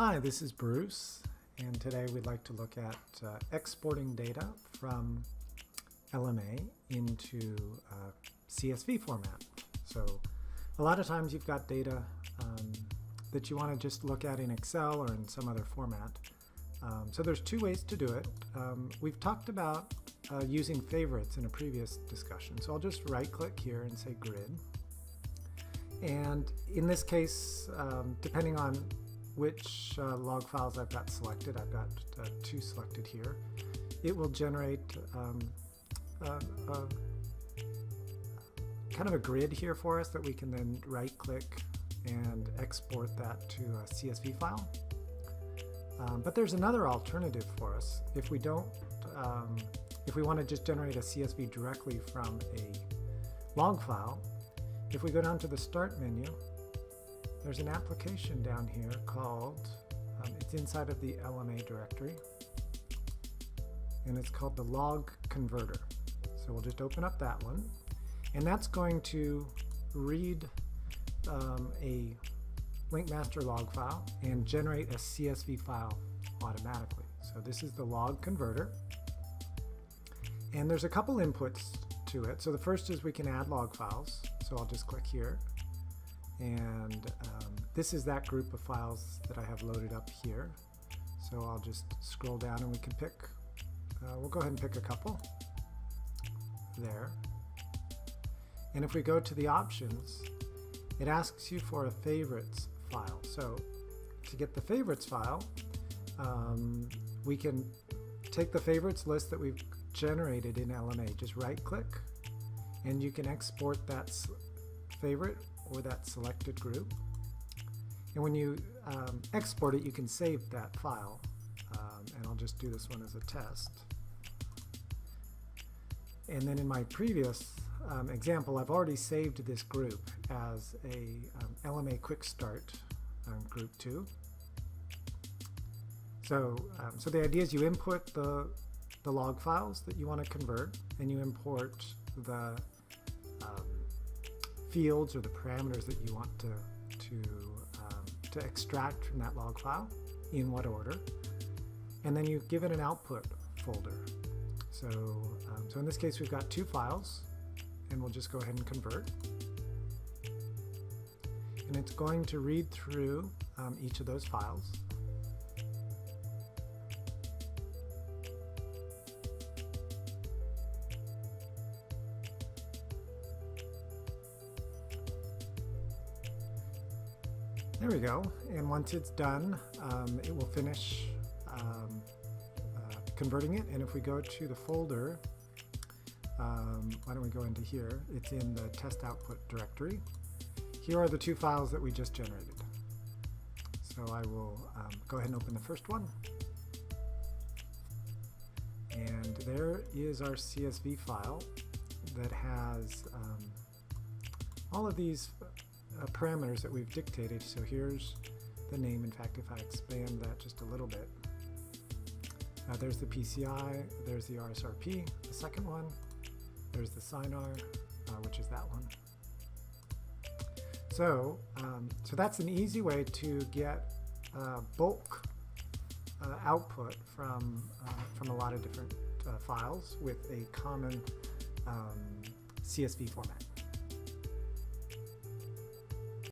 Hi, this is Bruce, and today we'd like to look at exporting data from LMA into CSV format. So a lot of times you've got data that you want to just look at in Excel or in some other format. So there's two ways to do it. We've talked about using favorites in a previous discussion, so I'll just right-click here and say Grid. And in this case, depending on which log files I've got selected, I've got two selected here, it will generate kind of a grid here for us that we can then right-click and export that to a CSV file. But there's another alternative for us. If we don't, if we want to just generate a CSV directly from a log file, if we go down to the Start menu, there's an application down here called, it's inside of the LMA directory, and it's called the Log Converter. So we'll just open up that one, and that's going to read a LinkMaster log file and generate a CSV file automatically. So this is the Log Converter, and there's a couple inputs to it. So the first is we can add log files. So I'll just click here, and this is that group of files that I have loaded up here. So I'll just scroll down and we can pick, we'll go ahead and pick a couple there. And if we go to the options, it asks you for a favorites file. So to get the favorites file, we can take the favorites list that we've generated in LMA, just right click, and you can export that favorite or that selected group. And when you export it, you can save that file. And I'll just do this one as a test. And then in my previous example, I've already saved this group as a LMA Quick Start Group 2. So, so the idea is you input the log files that you want to convert, and you import the fields or the parameters that you want to extract from that log file, in what order, and then you give it an output folder. So, so in this case we've got two files, and we'll just go ahead and convert, and it's going to read through each of those files. There we go, and once it's done, it will finish converting it. And if we go to the folder, why don't we go into here, it's in the test output directory. Here are the two files that we just generated. So I will go ahead and open the first one. And there is our CSV file that has all of these parameters that we've dictated. So here's the name. In fact, if I expand that just a little bit, there's the PCI, there's the RSRP, the second one, there's the SINAR, which is that one. So, so that's an easy way to get bulk output from a lot of different files with a common CSV format.